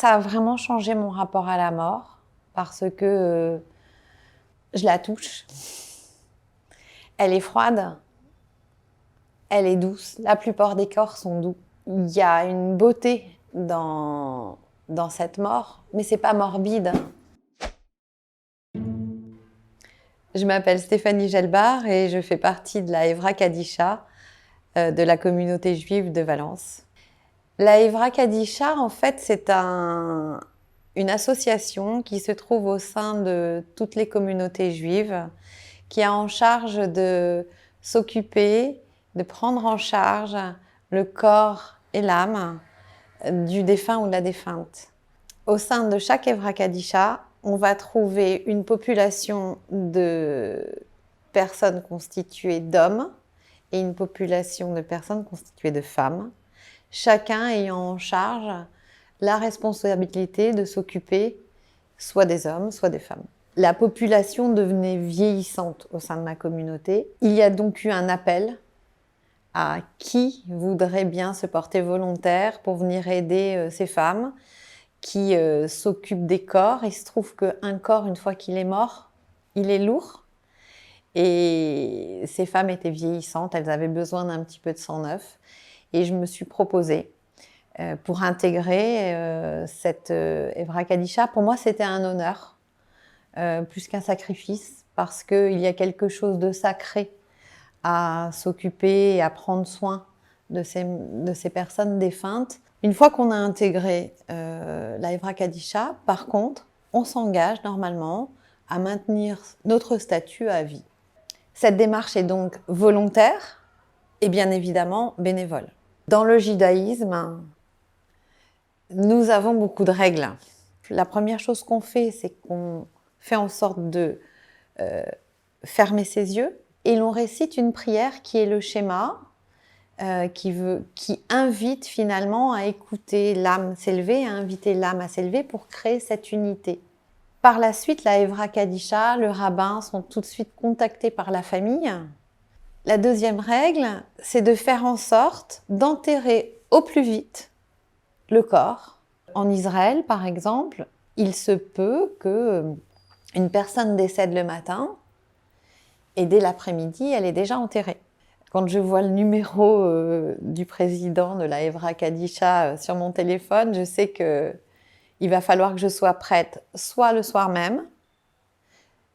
Ça a vraiment changé mon rapport à la mort parce que je la touche. Elle est froide, elle est douce. La plupart des corps sont doux. Il y a une beauté dans cette mort, mais c'est pas morbide. Je m'appelle Stéphanie Gelbar et je fais partie de la Evra Kadisha, de la communauté juive de Valence. La Evra Kadisha, en fait, c'est une association qui se trouve au sein de toutes les communautés juives, qui a en charge de s'occuper, de prendre en charge le corps et l'âme du défunt ou de la défunte. Au sein de chaque Evra Kadisha, on va trouver une population de personnes constituées d'hommes et une population de personnes constituées de femmes, chacun ayant en charge la responsabilité de s'occuper soit des hommes, soit des femmes. La population devenait vieillissante au sein de ma communauté. Il y a donc eu un appel à qui voudrait bien se porter volontaire pour venir aider ces femmes qui s'occupent des corps. Il se trouve qu'un corps, une fois qu'il est mort, il est lourd. Et ces femmes étaient vieillissantes, elles avaient besoin d'un petit peu de sang neuf. Et je me suis proposée pour intégrer cette Evra Kadisha. Pour moi, c'était un honneur, plus qu'un sacrifice, parce qu'il y a quelque chose de sacré à s'occuper et à prendre soin de ces personnes défuntes. Une fois qu'on a intégré la Evra Kadisha, par contre, on s'engage normalement à maintenir notre statut à vie. Cette démarche est donc volontaire et bien évidemment bénévole. Dans le judaïsme, nous avons beaucoup de règles. La première chose qu'on fait, c'est qu'on fait en sorte de fermer ses yeux et l'on récite une prière qui est le schéma, qui invite finalement à écouter l'âme s'élever, à inviter l'âme à s'élever pour créer cette unité. Par la suite, la Evra Kadisha, le rabbin sont tout de suite contactés par la famille. La deuxième règle, c'est de faire en sorte d'enterrer au plus vite le corps. En Israël, par exemple, il se peut qu'une personne décède le matin et dès l'après-midi, elle est déjà enterrée. Quand je vois le numéro du président de la Evra Kadisha sur mon téléphone, je sais qu'il va falloir que je sois prête soit le soir même,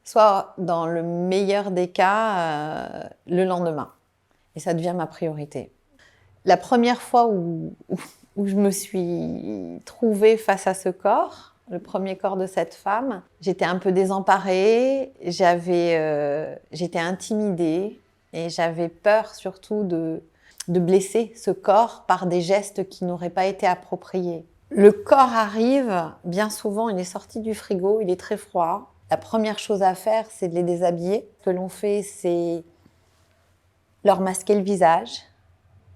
soit dans le meilleur des cas, le lendemain. Et ça devient ma priorité. La première fois où je me suis trouvée face à ce corps, le premier corps de cette femme, j'étais un peu désemparée, j'étais intimidée et j'avais peur surtout de blesser ce corps par des gestes qui n'auraient pas été appropriés. Le corps arrive, bien souvent il est sorti du frigo, il est très froid. La première chose à faire, c'est de les déshabiller. Ce que l'on fait, c'est leur masquer le visage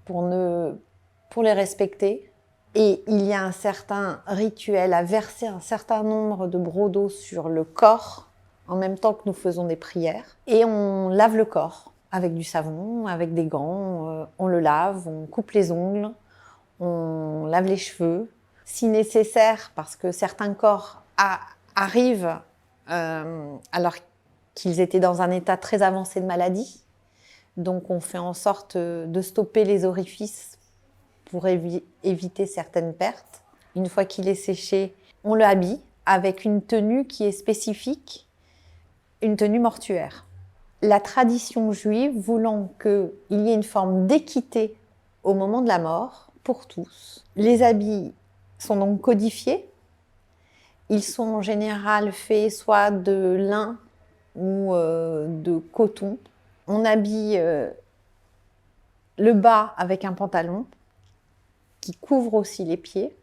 pour les respecter. Et il y a un certain rituel à verser un certain nombre de brocs d'eau sur le corps en même temps que nous faisons des prières. Et on lave le corps avec du savon, avec des gants. On le lave, on coupe les ongles, on lave les cheveux. Si nécessaire, parce que certains corps arrivent alors qu'ils étaient dans un état très avancé de maladie. Donc on fait en sorte de stopper les orifices pour éviter certaines pertes. Une fois qu'il est séché, on le habille avec une tenue qui est spécifique, une tenue mortuaire. La tradition juive voulant qu'il y ait une forme d'équité au moment de la mort pour tous. Les habits sont donc codifiés. Ils sont en général faits soit de lin ou de coton. On habille le bas avec un pantalon qui couvre aussi les pieds.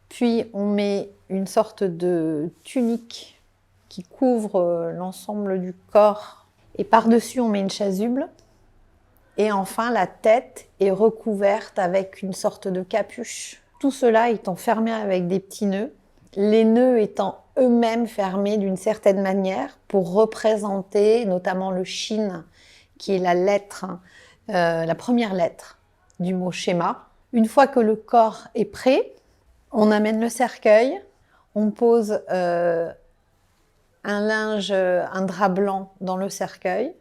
Puis on met une sorte de tunique qui couvre l'ensemble du corps. Et par-dessus, on met une chasuble. Et enfin, la tête est recouverte avec une sorte de capuche. Tout cela étant fermé avec des petits nœuds. Les nœuds étant eux-mêmes fermés d'une certaine manière pour représenter notamment le shin, qui est la lettre, la première lettre du mot schéma. Une fois que le corps est prêt, On amène le cercueil, on pose un linge, un drap blanc dans le cercueil.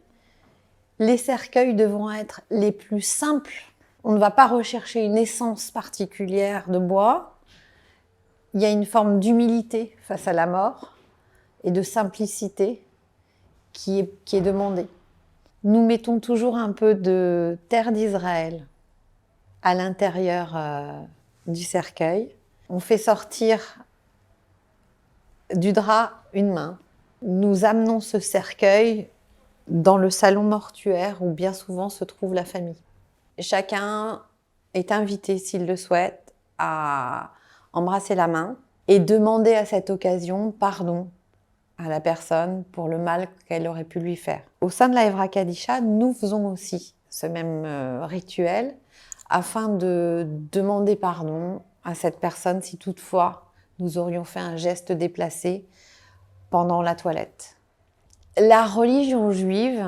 Les cercueils devront être les plus simples. On ne va pas rechercher une essence particulière de bois. Il y a une forme d'humilité face à la mort et de simplicité qui est demandée. Nous mettons toujours un peu de terre d'Israël à l'intérieur du cercueil. On fait sortir du drap une main. Nous amenons ce cercueil dans le salon mortuaire où bien souvent se trouve la famille. Chacun est invité, s'il le souhaite, à embrasser la main et demander à cette occasion pardon à la personne pour le mal qu'elle aurait pu lui faire. Au sein de la Evra Kadisha, nous faisons aussi ce même rituel afin de demander pardon à cette personne si toutefois nous aurions fait un geste déplacé pendant la toilette. La religion juive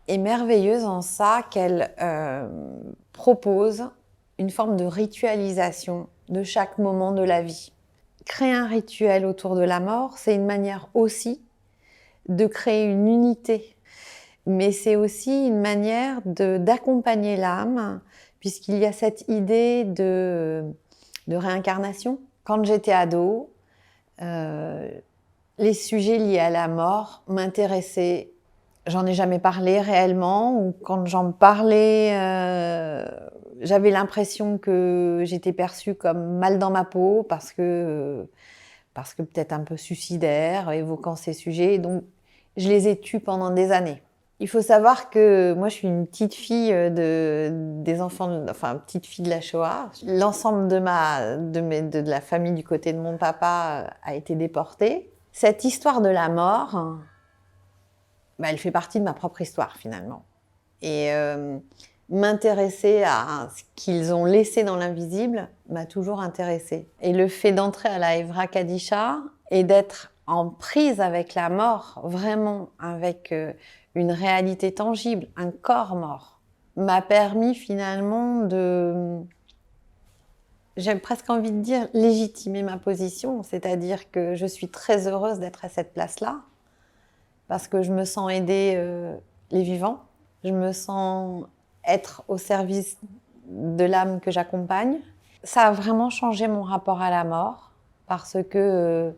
est merveilleuse en ça qu'elle propose une forme de ritualisation de chaque moment de la vie. Créer un rituel autour de la mort, c'est une manière aussi de créer une unité, mais c'est aussi une manière d'accompagner l'âme, puisqu'il y a cette idée de réincarnation. Quand j'étais ado, les sujets liés à la mort m'intéressaient. J'en ai jamais parlé réellement, ou quand j'en parlais, j'avais l'impression que j'étais perçue comme mal dans ma peau parce que peut-être un peu suicidaire, évoquant ces sujets. Donc, je les ai tus pendant des années. Il faut savoir que moi, je suis une petite fille des enfants, enfin, petite fille de la Shoah. L'ensemble de la famille du côté de mon papa a été déporté. Cette histoire de la mort, elle fait partie de ma propre histoire finalement. Et m'intéresser à ce qu'ils ont laissé dans l'invisible m'a toujours intéressée. Et le fait d'entrer à la Evra Kadisha et d'être en prise avec la mort, vraiment avec une réalité tangible, un corps mort, m'a permis finalement de, j'ai presque envie de dire, légitimer ma position. C'est-à-dire que je suis très heureuse d'être à cette place-là, parce que je me sens aider les vivants, je me sens être au service de l'âme que j'accompagne. Ça a vraiment changé mon rapport à la mort, parce que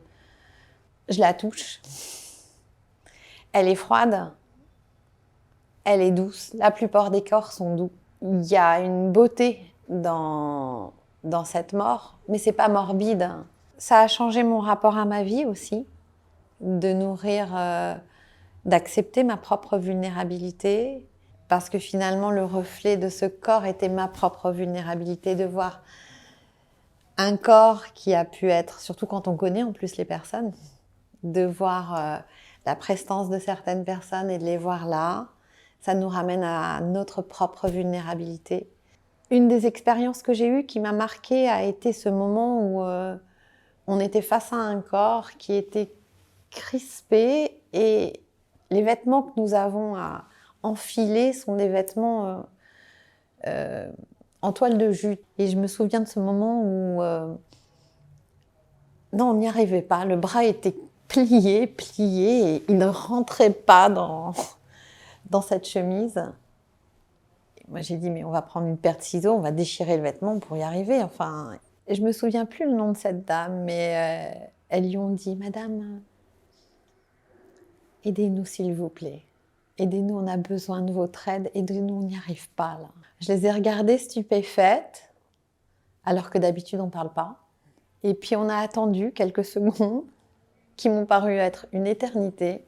je la touche. Elle est froide, elle est douce. La plupart des corps sont doux. Il y a une beauté dans cette mort, mais c'est pas morbide. Ça a changé mon rapport à ma vie aussi, de nourrir, d'accepter ma propre vulnérabilité, parce que finalement le reflet de ce corps était ma propre vulnérabilité, de voir un corps qui a pu être, surtout quand on connaît en plus les personnes, de voir la prestance de certaines personnes et de les voir là, ça nous ramène à notre propre vulnérabilité. Une des expériences que j'ai eues qui m'a marquée a été ce moment où on était face à un corps qui était crispé et les vêtements que nous avons à enfiler sont des vêtements en toile de jute. Et je me souviens de ce moment où non, on n'y arrivait pas. Le bras était plié, et il ne rentrait pas dans cette chemise. Et moi, j'ai dit, mais on va prendre une paire de ciseaux, on va déchirer le vêtement pour y arriver. Enfin, et je me souviens plus le nom de cette dame, mais elles lui ont dit, Madame, aidez-nous s'il vous plaît. Aidez-nous, on a besoin de votre aide. Aidez-nous, on n'y arrive pas là. Je les ai regardées stupéfaites, alors que d'habitude on ne parle pas. Et puis on a attendu quelques secondes, qui m'ont paru être une éternité.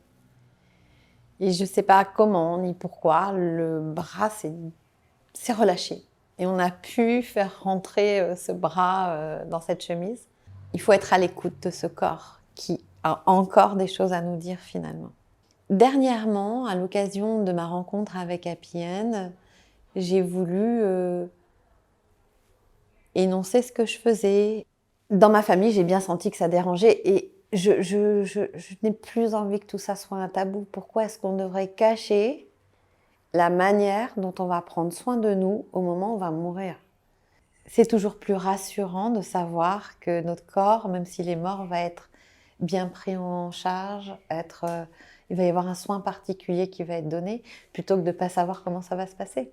Et je ne sais pas comment ni pourquoi, le bras s'est relâché. Et on a pu faire rentrer ce bras dans cette chemise. Il faut être à l'écoute de ce corps qui a encore des choses à nous dire finalement. Dernièrement, à l'occasion de ma rencontre avec Happy End, j'ai voulu énoncer ce que je faisais. Dans ma famille, j'ai bien senti que ça dérangeait et je n'ai plus envie que tout ça soit un tabou. Pourquoi est-ce qu'on devrait cacher la manière dont on va prendre soin de nous au moment où on va mourir ? c'est toujours plus rassurant de savoir que notre corps, même s'il est mort, va être bien pris en charge, il va y avoir un soin particulier qui va être donné, plutôt que de ne pas savoir comment ça va se passer.